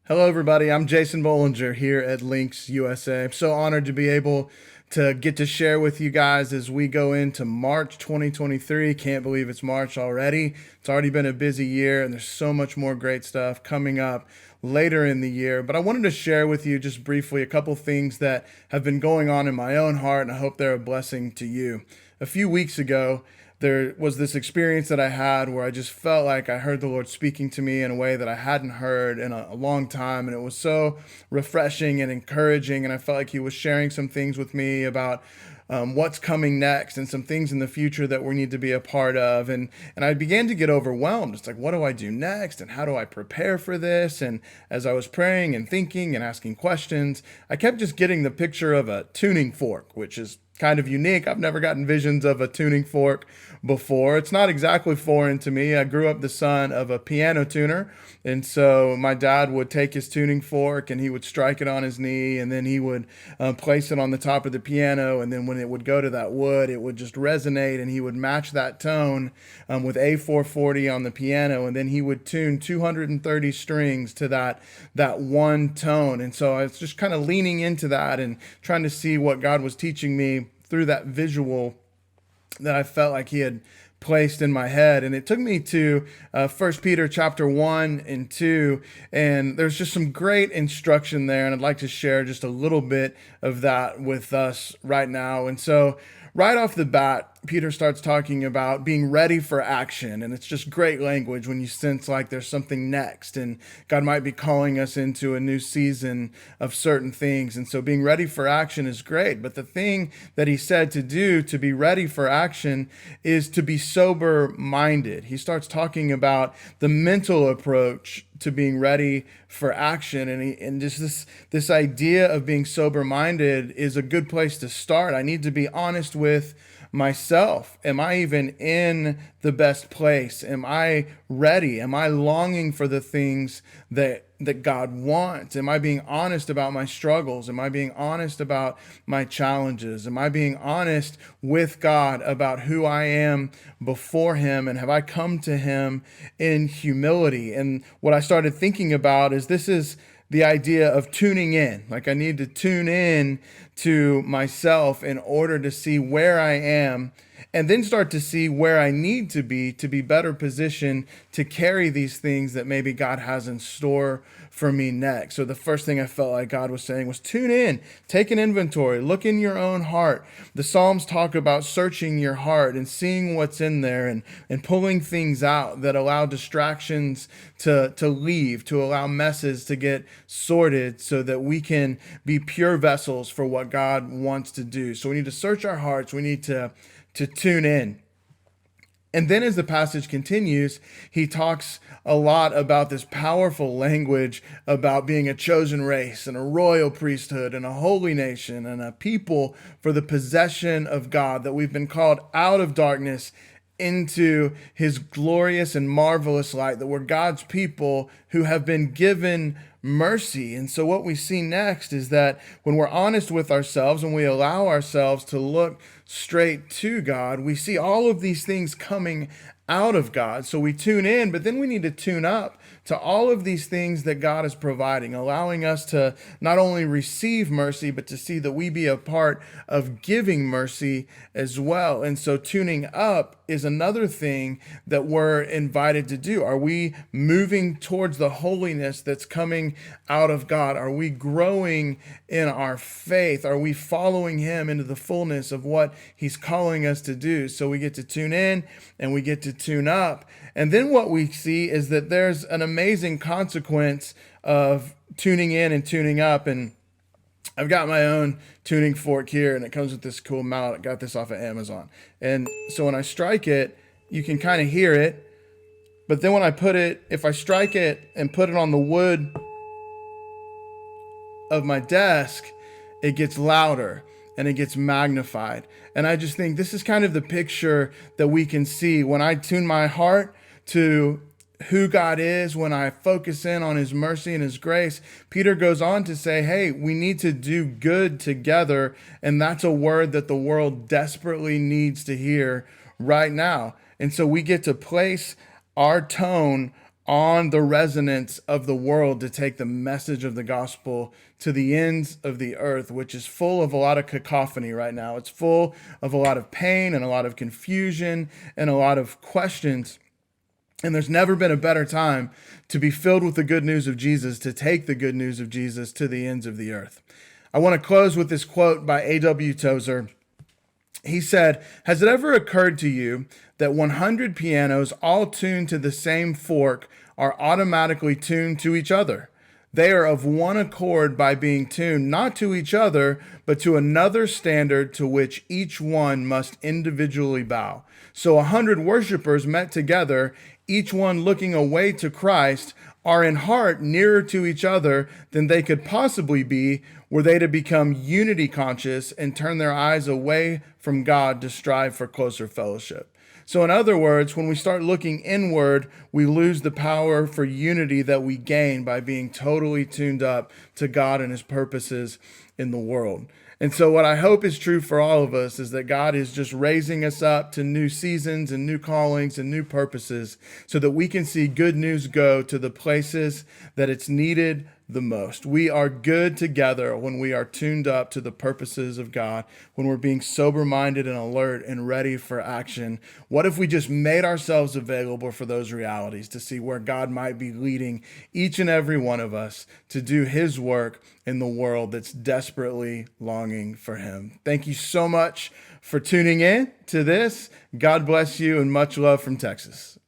Hello, everybody. I'm Jason Bollinger here at Links USA. I'm so honored to be able to get to share with you guys as we go into March 2023. Can't believe it's March already. It's already been a busy year, and there's so much more great stuff coming up later in the year. But I wanted to share with you just briefly a couple things that have been going on in my own heart, and I hope they're a blessing to you. A few weeks ago, there was this experience that I had where I just felt like I heard the Lord speaking to me in a way that I hadn't heard in a long time. And it was so refreshing and encouraging. And I felt like He was sharing some things with me about what's coming next and some things in the future that we need to be a part of. And I began to get overwhelmed. It's like, what do I do next? And how do I prepare for this? And as I was praying and thinking and asking questions, I kept just getting the picture of a tuning fork, which is kind of unique. I've never gotten visions of a tuning fork before. It's not exactly foreign to me. I grew up the son of a piano tuner. And so my dad would take his tuning fork and he would strike it on his knee, and then he would place it on the top of the piano. And then when it would go to that wood, it would just resonate, and he would match that tone with A440 on the piano. And then he would tune 230 strings to that one tone. And so I was just kind of leaning into that and trying to see what God was teaching me through that visual that I felt like He had placed in my head. And it took me to 1 Peter chapter 1 and 2, and there's just some great instruction there, and I'd like to share just a little bit of that with us right now. And so right off the bat, Peter starts talking about being ready for action. And it's just great language when you sense like there's something next and God might be calling us into a new season of certain things. And so being ready for action is great. But the thing that he said to do to be ready for action is to be sober minded. He starts talking about the mental approach to being ready for action. And just this idea of being sober minded is a good place to start. I need to be honest with myself. Am I even in the best place? Am I ready? Am I longing for the things that God wants? Am I being honest about my struggles? Am I being honest about my challenges? Am I being honest with God about who I am before Him? And have I come to Him in humility? And what I started thinking about is this is the idea of tuning in. Like I need to tune in to myself in order to see where I am, and then start to see where I need to be better positioned to carry these things that maybe God has in store for me next. So the first thing I felt like God was saying was tune in, take an inventory, look in your own heart. The Psalms talk about searching your heart and seeing what's in there, and pulling things out that allow distractions to leave, to allow messes to get sorted so that we can be pure vessels for what God wants to do. So we need to search our hearts. We need to tune in. And then as the passage continues, he talks a lot about this powerful language about being a chosen race and a royal priesthood and a holy nation and a people for the possession of God, that we've been called out of darkness into His glorious and marvelous light, that we're God's people who have been given mercy. And so what we see next is that when we're honest with ourselves and we allow ourselves to look straight to God, we see all of these things coming out of God. So we tune in, but then we need to tune up to all of these things that God is providing, allowing us to not only receive mercy, but to see that we be a part of giving mercy as well. And so tuning up is another thing that we're invited to do. Are we moving towards the holiness that's coming out of God? Are we growing in our faith? Are we following Him into the fullness of what He's calling us to do? So we get to tune in and we get to tune up. And then what we see is that there's an amazing consequence of tuning in and tuning up. And I've got my own tuning fork here, and it comes with this cool mallet. I got this off of Amazon. And so when I strike it, you can kind of hear it. But then when I if I strike it and put it on the wood of my desk, it gets louder and it gets magnified. And I just think this is kind of the picture that we can see when I tune my heart to who God is, when I focus in on His mercy and His grace. Peter goes on to say, hey, we need to do good together. And that's a word that the world desperately needs to hear right now. And so we get to place our tone on the resonance of the world to take the message of the gospel to the ends of the earth, which is full of a lot of cacophony right now. It's full of a lot of pain and a lot of confusion and a lot of questions. And there's never been a better time to be filled with the good news of Jesus, to take the good news of Jesus to the ends of the earth. I want to close with this quote by A.W. Tozer. He said, "Has it ever occurred to you that 100 pianos all tuned to the same fork are automatically tuned to each other? They are of one accord by being tuned not to each other, but to another standard to which each one must individually bow. So 100 worshipers met together, each one looking away to Christ, are in heart nearer to each other than they could possibly be were they to become unity conscious and turn their eyes away from God to strive for closer fellowship." So in other words, when we start looking inward, we lose the power for unity that we gain by being totally tuned up to God and his purposes in the world. And so what I hope is true for all of us is that God is just raising us up to new seasons and new callings and new purposes so that we can see good news go to the places that it's needed the most. We are good together when we are tuned up to the purposes of God, when we're being sober-minded and alert and ready for action. What if we just made ourselves available for those realities to see where God might be leading each and every one of us to do his work in the world that's desperately longing for him? Thank you so much for tuning in to this. God bless you and much love from Texas.